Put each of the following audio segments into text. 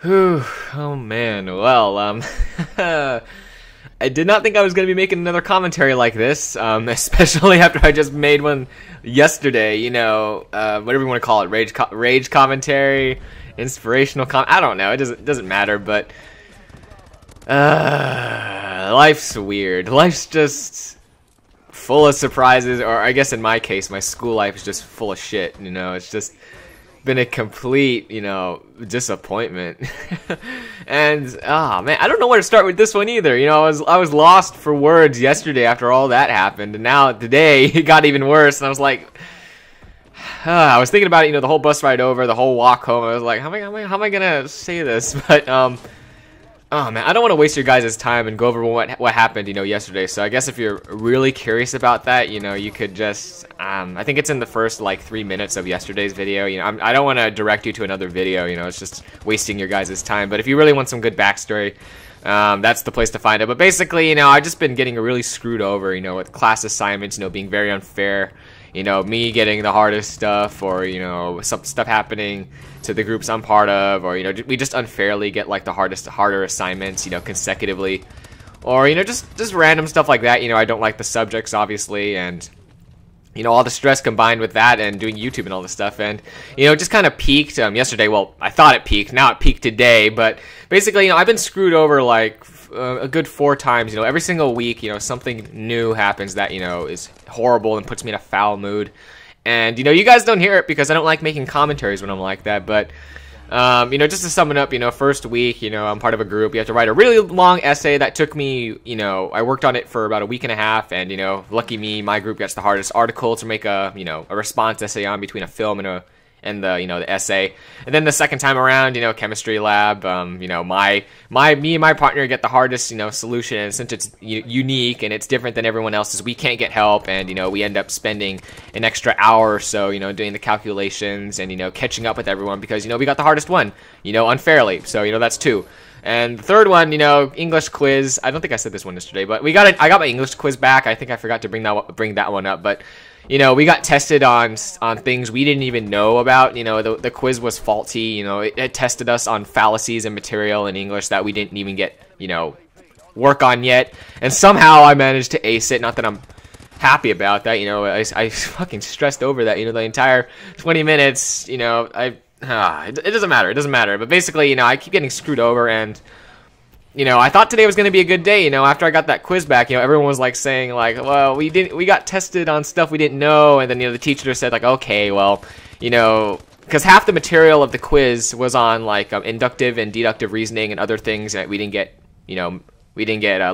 Whew, oh man, well, I did not think I was going to be making another commentary like this, especially after I just made one yesterday, whatever you want to call it, rage commentary, inspirational I don't know, it doesn't matter, but, life's weird. Life's just full of surprises, or I guess in my case, my school life is just full of shit, it's just been a complete, disappointment. And man, I don't know where to start with this one either. I was lost for words yesterday after all that happened, and now today it got even worse. And I was like, I was thinking about it, the whole bus ride over, the whole walk home. I was like, how am I gonna say this? But oh man, I don't want to waste your guys' time and go over what happened, yesterday. So I guess if you're really curious about that, you could just, I think it's in the first like 3 minutes of yesterday's video. I don't want to direct you to another video. It's just wasting your guys' time. But if you really want some good backstory, that's the place to find it. But basically, I've just been getting really screwed over, with class assignments, being very unfair. Me getting the hardest stuff, or, some stuff happening to the groups I'm part of, or, we just unfairly get, like, the harder assignments, consecutively. Or, just random stuff like that. I don't like the subjects, obviously, and, all the stress combined with that and doing YouTube and all this stuff. And, just kind of peaked yesterday. Well, I thought it peaked. Now it peaked today. But basically, I've been screwed over, like, a good 4 times. Every single week, something new happens that, is horrible and puts me in a foul mood. And, you guys don't hear it because I don't like making commentaries when I'm like that. But, just to sum it up, first week, I'm part of a group. You have to write a really long essay that took me, I worked on it for about a week and a half. And, lucky me, my group gets the hardest article to make a response essay on between a film and the essay. And then the second time around, chemistry lab, me and my partner get the hardest, solution. And since it's unique and it's different than everyone else's, we can't get help. And, we end up spending an extra hour or so, doing the calculations and, catching up with everyone because, we got the hardest one, unfairly. So, that's 2. And the third one, English quiz. I don't think I said this one yesterday, but I got my English quiz back. I think I forgot to bring that one up, but we got tested on things we didn't even know about. The quiz was faulty. It tested us on fallacies and material in English that we didn't even get, work on yet. And somehow I managed to ace it. Not that I'm happy about that. I fucking stressed over that, the entire 20 minutes, it doesn't matter. It doesn't matter. But basically, I keep getting screwed over, and I thought today was going to be a good day. After I got that quiz back, everyone was like saying like, well, we got tested on stuff we didn't know. And then, the teacher said like, okay, well, because half the material of the quiz was on like inductive and deductive reasoning and other things that we didn't get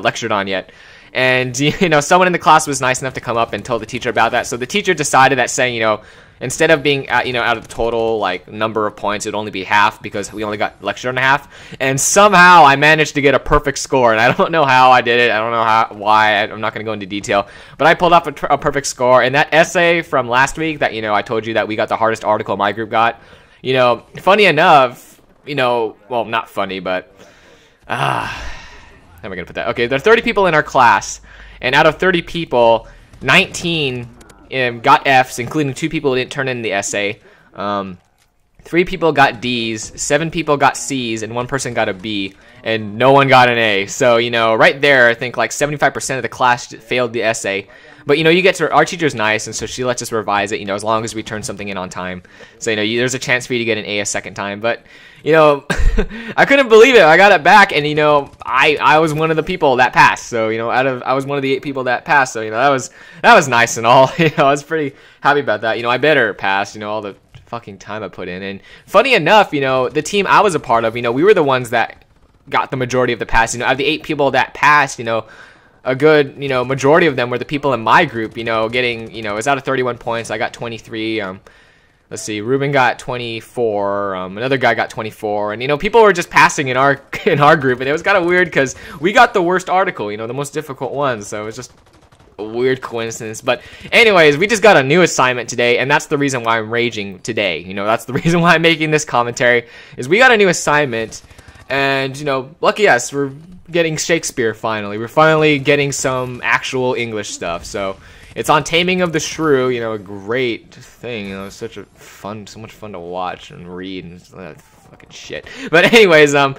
lectured on yet. And, someone in the class was nice enough to come up and tell the teacher about that. So the teacher decided that saying, instead of being, out of the total, like, number of points, it would only be half because we only got lectured on half. And somehow I managed to get a perfect score. And I don't know how I did it. I don't know why. I'm not going to go into detail. But I pulled off a perfect score. And that essay from last week that, I told you that we got the hardest article my group got, funny enough, well, not funny, but, how am I going to put that? Okay, there are 30 people in our class. And out of 30 people, 19 got Fs, including 2 people who didn't turn in the essay. 3 people got Ds, 7 people got Cs, and 1 person got a B, and no one got an A. So, right there, I think like 75% of the class failed the essay. But, you get to, our teacher's nice, and so she lets us revise it, as long as we turn something in on time. So, there's a chance for you to get an A a second time. But, I couldn't believe it. I got it back, and, I was one of the people that passed. So, I was one of the 8 people that passed. So, that was nice and all. I was pretty happy about that. I better pass, all the fucking time I put in. And funny enough, the team I was a part of, we were the ones that got the majority of the pass. Out of the 8 people that passed, a good, majority of them were the people in my group, getting, it was out of 31 points. I got 23. Let's see, Ruben got 24. Another guy got 24. And, people were just passing in our group. And it was kind of weird because we got the worst article, the most difficult one. So it was just a weird coincidence. But anyways, we just got a new assignment today. And that's the reason why I'm raging today. That's the reason why I'm making this commentary is we got a new assignment. And, lucky us, we're getting Shakespeare finally. We're finally getting some actual English stuff. So it's on Taming of the Shrew, a great thing. It's so much fun to watch and read, and fucking shit. But anyways, you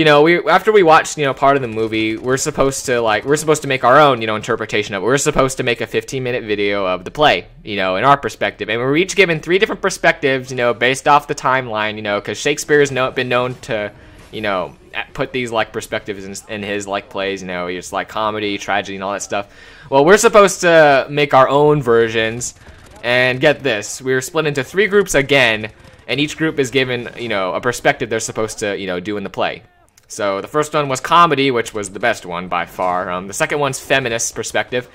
know, after we watched, you know, part of the movie, we're supposed to make our own, you know, interpretation of it. We're supposed to make a 15-minute video of the play, you know, in our perspective, and we're each given 3 different perspectives, you know, based off the timeline, you know, because Shakespeare's been known to, you know, put these like perspectives in his like plays, you know, it's like comedy, tragedy, and all that stuff. Well, we're supposed to make our own versions, and get this, we're split into 3 groups again. And each group is given, you know, a perspective they're supposed to, you know, do in the play. So the first one was comedy, which was the best one by far. The second one's feminist perspective.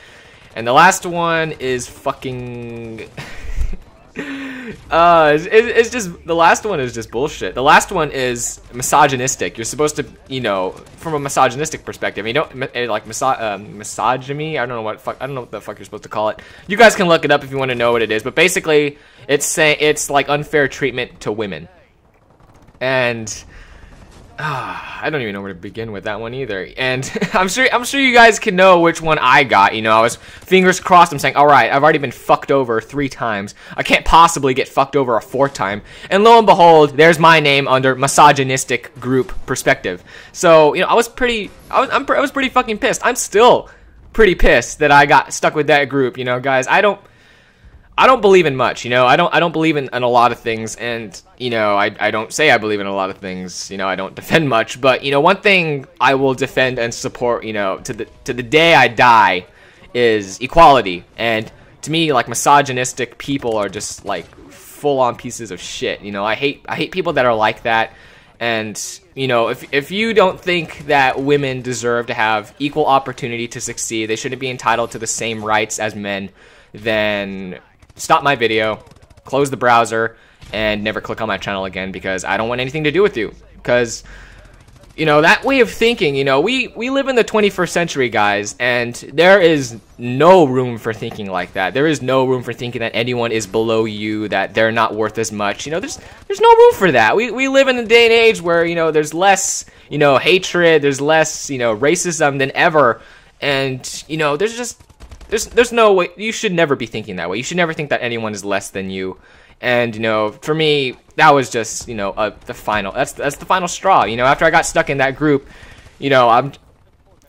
And the last one is fucking... it's just, the last one is just bullshit. The last one is misogynistic. You're supposed to, you know, from a misogynistic perspective, you know, like misogyny. I don't know what the fuck you're supposed to call it. You guys can look it up if you want to know what it is. But basically, it's like unfair treatment to women, and I don't even know where to begin with that one either. And I'm sure you guys can know which one I got. You know, I was fingers crossed. I'm saying, all right, I've already been fucked over 3 times. I can't possibly get fucked over a 4th time. And lo and behold, there's my name under misogynistic group perspective. So, you know, I was pretty fucking pissed. I'm still pretty pissed that I got stuck with that group. You know, guys, I don't believe in much, you know. I don't believe in a lot of things, and you know, I don't say I believe in a lot of things. You know, I don't defend much, but you know, one thing I will defend and support, you know, to the day I die, is equality. And to me, like, misogynistic people are just like full-on pieces of shit. You know, I hate people that are like that. And you know, if you don't think that women deserve to have equal opportunity to succeed, they shouldn't be entitled to the same rights as men, then stop my video, close the browser, and never click on my channel again, because I don't want anything to do with you. Because, you know, that way of thinking, you know, we live in the 21st century, guys, and there is no room for thinking like that. There is no room for thinking that anyone is below you, that they're not worth as much. You know, there's no room for that. We live in a day and age where, you know, there's less, you know, hatred, there's less, you know, racism than ever. And, you know, there's no way. You should never be thinking that way. You should never think that anyone is less than you. And, you know, for me, that was just, you know, the final. That's the final straw. You know, after I got stuck in that group, you know, I'm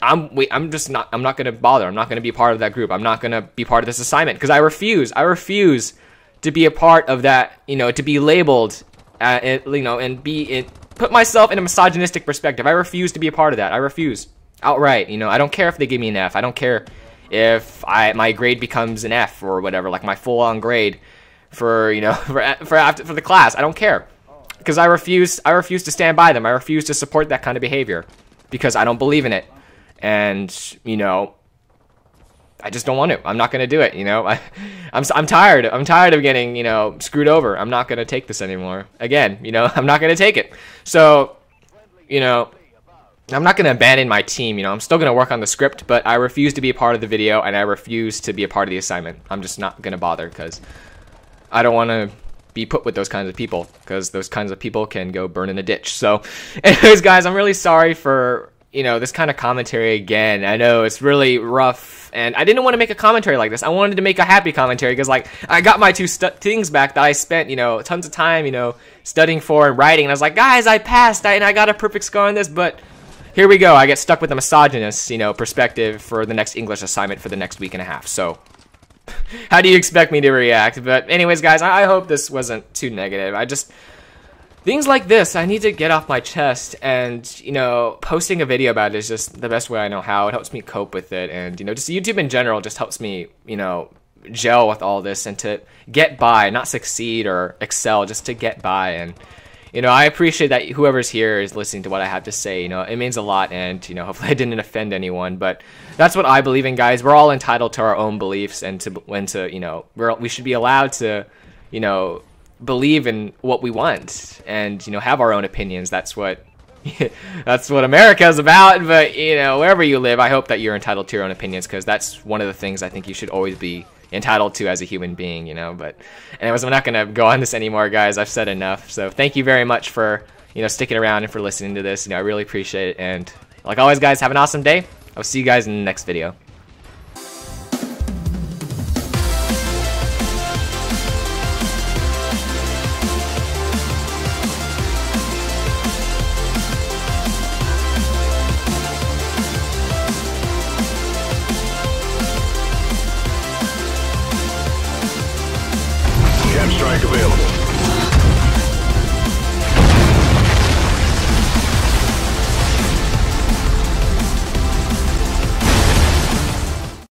not gonna bother. I'm not gonna be part of that group. I'm not gonna be part of this assignment, because I refuse to be a part of that. You know, to be labeled, you know, and put myself in a misogynistic perspective. I refuse to be a part of that. I refuse outright. You know, I don't care if they give me an F. I don't care if my grade becomes an F or whatever, like my full-on grade for, you know, for the class. I don't care, because I refuse to stand by them. I refuse to support that kind of behavior, because I don't believe in it. And, you know, I just don't want to. I'm not going to do it, you know. I'm tired. I'm tired of getting, you know, screwed over. I'm not going to take this anymore. Again, you know, I'm not going to take it. So, you know, I'm not going to abandon my team, you know. I'm still going to work on the script, but I refuse to be a part of the video, and I refuse to be a part of the assignment. I'm just not going to bother, because I don't want to be put with those kinds of people, because those kinds of people can go burn in a ditch. So, anyways, guys, I'm really sorry for, you know, this kind of commentary again. I know it's really rough, and I didn't want to make a commentary like this. I wanted to make a happy commentary, because, like, I got my 2 things back that I spent, you know, tons of time, you know, studying for and writing, and I was like, guys, I passed, and I got a perfect score on this, but here we go. I get stuck with the misogynist, you know, perspective for the next English assignment for the next week and a half. So, how do you expect me to react? But anyways, guys, I hope this wasn't too negative. Things like this, I need to get off my chest, and, you know, posting a video about it is just the best way I know how. It helps me cope with it, and, you know, just YouTube in general just helps me, you know, gel with all this and to get by, not succeed or excel, just to get by. And, you know, I appreciate that whoever's here is listening to what I have to say. You know, it means a lot, and, you know, hopefully I didn't offend anyone, but that's what I believe in, guys. We're all entitled to our own beliefs, and you know, we should be allowed to, you know, believe in what we want, and, you know, have our own opinions. That's what America is about. But, you know, wherever you live, I hope that you're entitled to your own opinions, because that's one of the things I think you should always be entitled to as a human being, you know. But anyways, I'm not gonna go on this anymore, guys. I've said enough. So thank you very much for, you know, sticking around and for listening to this. You know, I really appreciate it. And like always, guys, have an awesome day. I'll see you guys in the next video. Airstrike available.